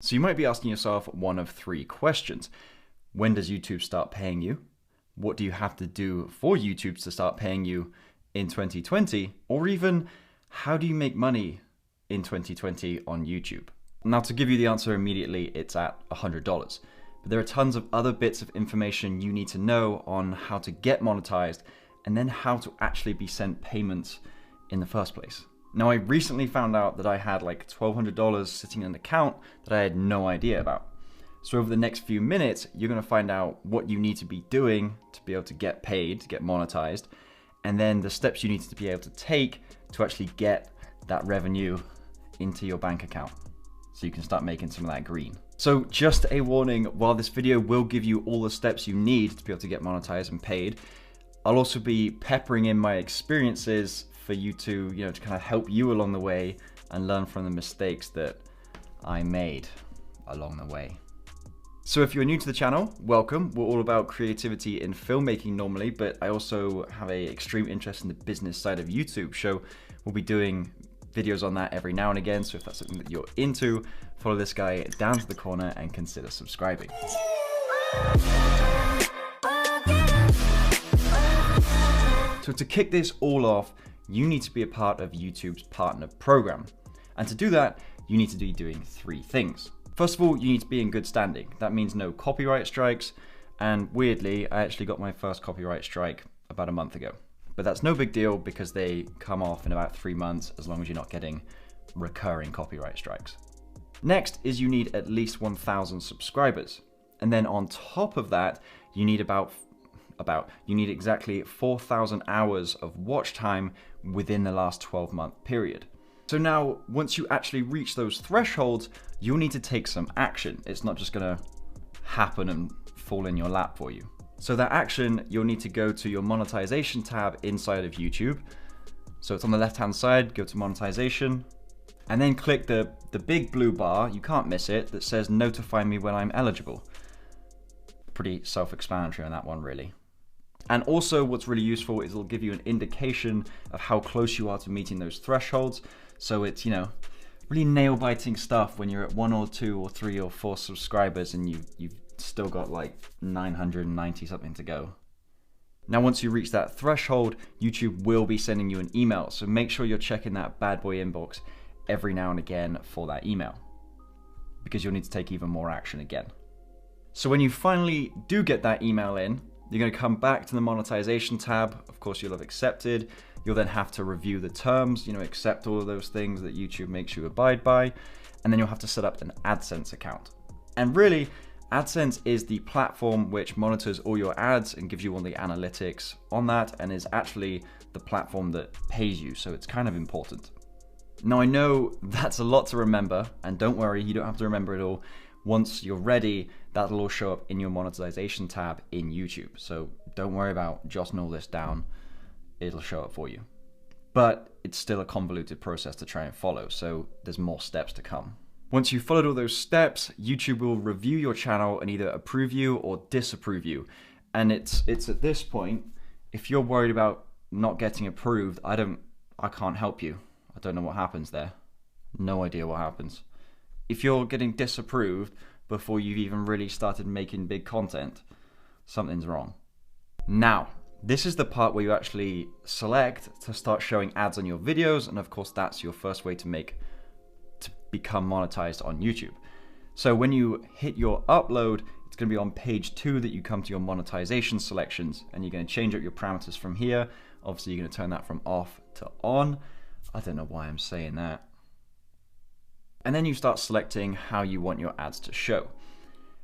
So you might be asking yourself one of three questions. When does YouTube start paying you? What do you have to do for YouTube to start paying you in 2020? Or even, how do you make money in 2020 on YouTube? Now, to give you the answer immediately, it's at $100. But there are tons of other bits of information you need to know on how to get monetized and then how to actually be sent payments in the first place. Now, I recently found out that I had like $1,200 sitting in an account that I had no idea about. So over the next few minutes, you're going to find out what you need to be doing to be able to get paid, to get monetized, and then the steps you need to be able to take to actually get that revenue into your bank account so you can start making some of that green. So just a warning, while this video will give you all the steps you need to be able to get monetized and paid, I'll also be peppering in my experiences for you to, to kind of help you along the way and learn from the mistakes that I made along the way. So if you're new to the channel, welcome. We're all about creativity in filmmaking normally, but I also have an extreme interest in the business side of YouTube. So we'll be doing videos on that every now and again. So if that's something that you're into, follow this guy down to the corner and consider subscribing. So to kick this all off, you need to be a part of YouTube's partner program. And to do that, you need to be doing three things. First of all, you need to be in good standing. That means no copyright strikes. And weirdly, I actually got my first copyright strike about a month ago. But that's no big deal because they come off in about 3 months as long as you're not getting recurring copyright strikes. Next is you need at least 1,000 subscribers. And then on top of that, you need you need exactly 4,000 hours of watch time within the last 12-month period. So now, once you actually reach those thresholds, you'll need to take some action. It's not just gonna happen and fall in your lap for you. So that action, you'll need to go to your monetization tab inside of YouTube. So it's on the left-hand side, go to monetization, and then click the big blue bar, you can't miss it, that says notify me when I'm eligible. Pretty self-explanatory on that one, really. And also what's really useful is it'll give you an indication of how close you are to meeting those thresholds. So it's, really nail-biting stuff when you're at 1 or 2 or 3 or 4 subscribers and you've still got like 990 something to go. Now, once you reach that threshold, YouTube will be sending you an email. So make sure you're checking that bad boy inbox every now and again for that email, because you'll need to take even more action again. So when you finally do get that email in, you're going to come back to the monetization tab. Of course, you'll have accepted. You'll then have to review the terms, accept all of those things that YouTube makes you abide by. And then you'll have to set up an AdSense account. And really, AdSense is the platform which monitors all your ads and gives you all the analytics on that, and is actually the platform that pays you. So it's kind of important. Now, I know that's a lot to remember, and don't worry, you don't have to remember it all. Once you're ready, that'll all show up in your monetization tab in YouTube. So don't worry about jotting all this down. It'll show up for you. But it's still a convoluted process to try and follow, so there's more steps to come. Once you've followed all those steps, YouTube will review your channel and either approve you or disapprove you. And it's at this point, if you're worried about not getting approved, I can't help you. I don't know what happens there. No idea what happens. If you're getting disapproved before you've even really started making big content, something's wrong. Now, this is the part where you actually select to start showing ads on your videos, and of course that's your first way to become monetized on YouTube. So when you hit your upload, it's going to be on page 2 that you come to your monetization selections, and you're going to change up your parameters from here. Obviously you're going to turn that from off to on. I don't know why I'm saying that. And then you start selecting how you want your ads to show.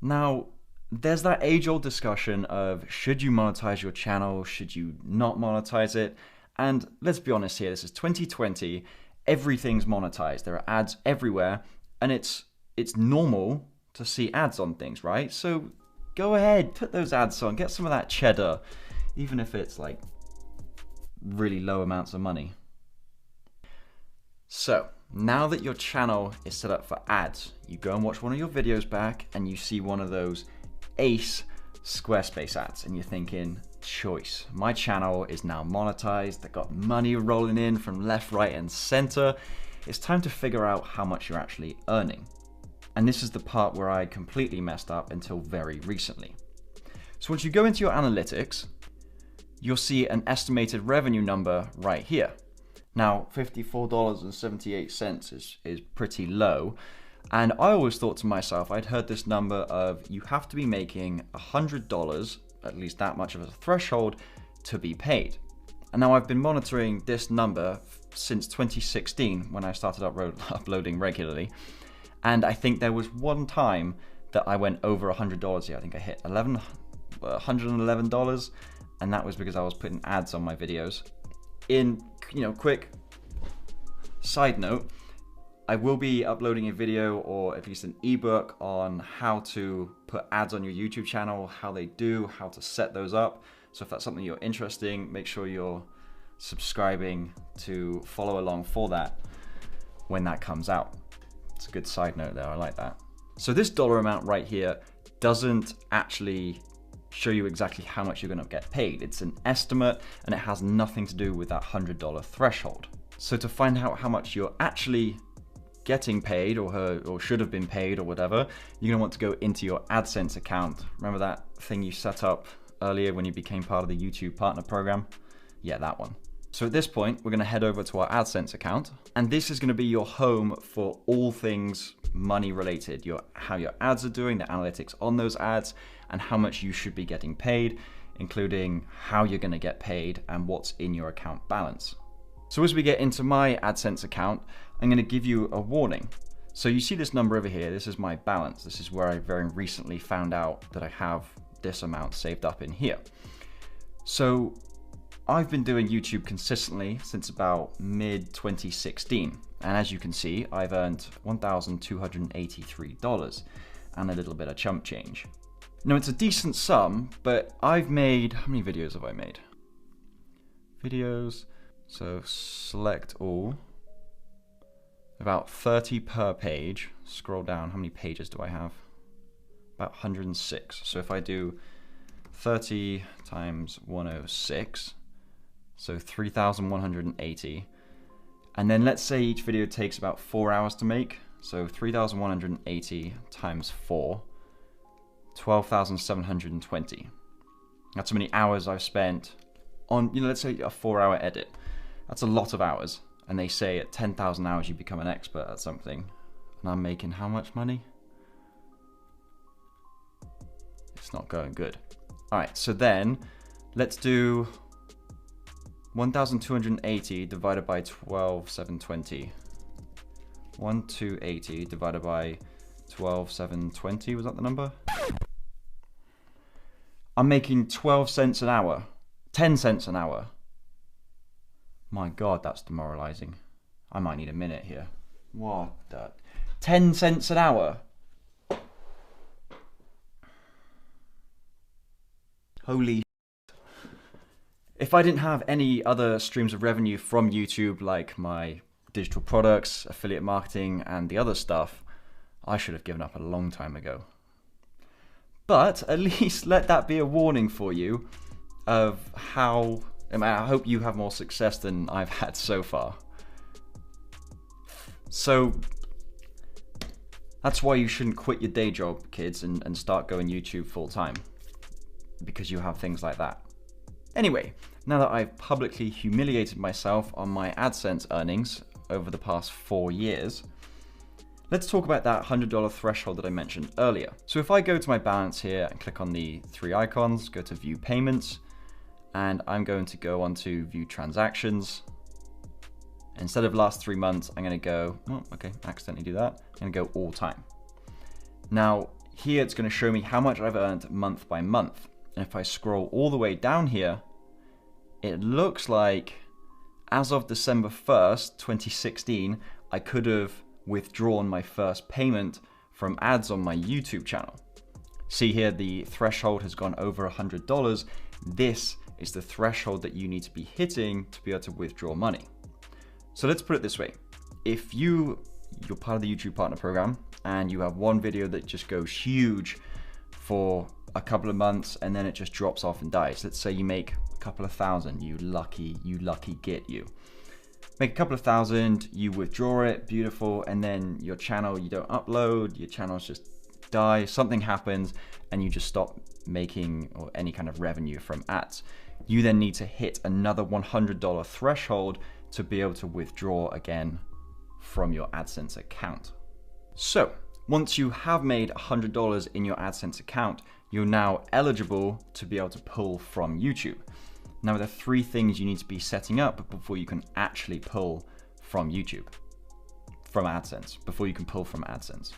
Now, there's that age-old discussion of should you monetize your channel, should you not monetize it? And let's be honest here, this is 2020, everything's monetized. There are ads everywhere, and it's normal to see ads on things, right? So go ahead, put those ads on, get some of that cheddar, even if it's like really low amounts of money. So now that your channel is set up for ads, you go and watch one of your videos back and you see one of those ace Squarespace ads and you're thinking, choice, my channel is now monetized, I got money rolling in from left, right and center. It's time to figure out how much you're actually earning. And this is the part where I completely messed up until very recently. So once you go into your analytics, you'll see an estimated revenue number right here. Now, $54.78 is pretty low. And I always thought to myself, I'd heard this number of you have to be making $100, at least that much of a threshold, to be paid. And now I've been monitoring this number since 2016 when I started uploading regularly. And I think there was one time that I went over $100 here. I think I hit $111, and that was because I was putting ads on my videos. In, quick side note, I will be uploading a video or at least an ebook on how to put ads on your YouTube channel, how they do, how to set those up. So if that's something you're interested in, make sure you're subscribing to follow along for that when that comes out. It's a good side note there, I like that. So this dollar amount right here doesn't actually show you exactly how much you're gonna get paid. It's an estimate and it has nothing to do with that $100 threshold. So to find out how much you're actually getting paid or should have been paid or whatever, you're gonna want to go into your AdSense account. Remember that thing you set up earlier when you became part of the YouTube Partner Program? Yeah, that one. So at this point, we're gonna head over to our AdSense account, and this is gonna be your home for all things money related, how your ads are doing, the analytics on those ads, and how much you should be getting paid, including how you're gonna get paid and what's in your account balance. So as we get into my AdSense account, I'm gonna give you a warning. So you see this number over here, this is my balance. This is where I very recently found out that I have this amount saved up in here. So I've been doing YouTube consistently since about mid-2016. And as you can see, I've earned $1,283 and a little bit of chump change. Now it's a decent sum, but I've made, how many videos have I made? Videos, so select all. About 30 per page. Scroll down, how many pages do I have? About 106. So if I do 30 times 106, so 3,180. And then let's say each video takes about 4 hours to make. So 3,180 times 4, 12,720. That's how many hours I've spent on, let's say a 4-hour edit. That's a lot of hours. And they say at 10,000 hours you become an expert at something. And I'm making how much money? It's not going good. All right, so then let's do 1,280 divided by 12,720. 1,280 divided by 12,720, was that the number? I'm making 12 cents an hour, 10 cents an hour. My God, that's demoralizing. I might need a minute here. What the? 10 cents an hour? Holy. If I didn't have any other streams of revenue from YouTube, like my digital products, affiliate marketing, and the other stuff, I should have given up a long time ago. But at least let that be a warning for you of how, I hope you have more success than I've had so far. So that's why you shouldn't quit your day job, kids, and start going YouTube full time, because you have things like that. Anyway, now that I've publicly humiliated myself on my AdSense earnings over the past 4 years, let's talk about that $100 threshold that I mentioned earlier. So if I go to my balance here and click on the 3 icons, go to view payments, and I'm going to go on to view transactions. Instead of last 3 months, I'm gonna go, oh, okay, accidentally do that. I'm gonna go all time. Now, here it's gonna show me how much I've earned month by month. And if I scroll all the way down here, it looks like as of December 1st, 2016, I could have withdrawn my first payment from ads on my YouTube channel. See here, the threshold has gone over $100. This is the threshold that you need to be hitting to be able to withdraw money. So let's put it this way. If you're part of the YouTube Partner Program and you have one video that just goes huge for a couple of months and then it just drops off and dies. Let's say you make a couple of thousand, you lucky git you. make a couple of thousand, you withdraw it, beautiful, and then your channel, you don't upload, your channels just die, something happens, and you just stop making or any kind of revenue from ads. You then need to hit another $100 threshold to be able to withdraw again from your AdSense account. So once you have made $100 in your AdSense account, you're now eligible to be able to pull from YouTube. Now there are 3 things you need to be setting up before you can actually pull from YouTube, from AdSense, before you can pull from AdSense.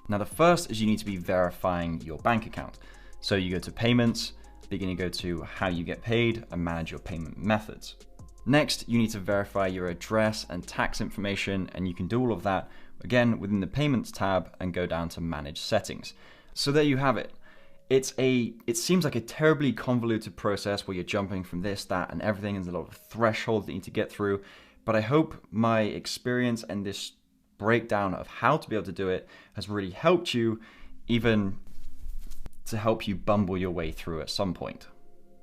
Now the first is you need to be verifying your bank account. So you go to payments, you're going to go to how you get paid and manage your payment methods. Next, you need to verify your address and tax information, and you can do all of that again within the payments tab and go down to manage settings. So there you have it. It seems like a terribly convoluted process where you're jumping from this, that, and everything. There's a lot of thresholds that you need to get through, but I hope my experience and this breakdown of how to be able to do it has really helped you, even to help you bumble your way through at some point.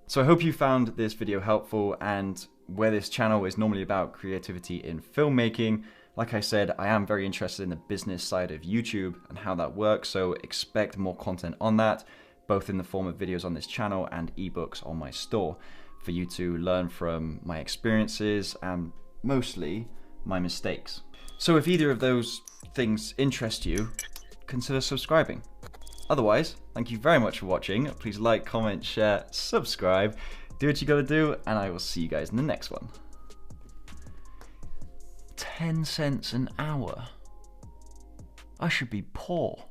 So I hope you found this video helpful, and where this channel is normally about creativity in filmmaking, like I said, I am very interested in the business side of YouTube and how that works, so expect more content on that, both in the form of videos on this channel and ebooks on my store, for you to learn from my experiences and mostly my mistakes. So if either of those things interest you, consider subscribing. Otherwise, thank you very much for watching. Please like, comment, share, subscribe, do what you gotta do, and I will see you guys in the next one. 10 cents an hour. I should be poor.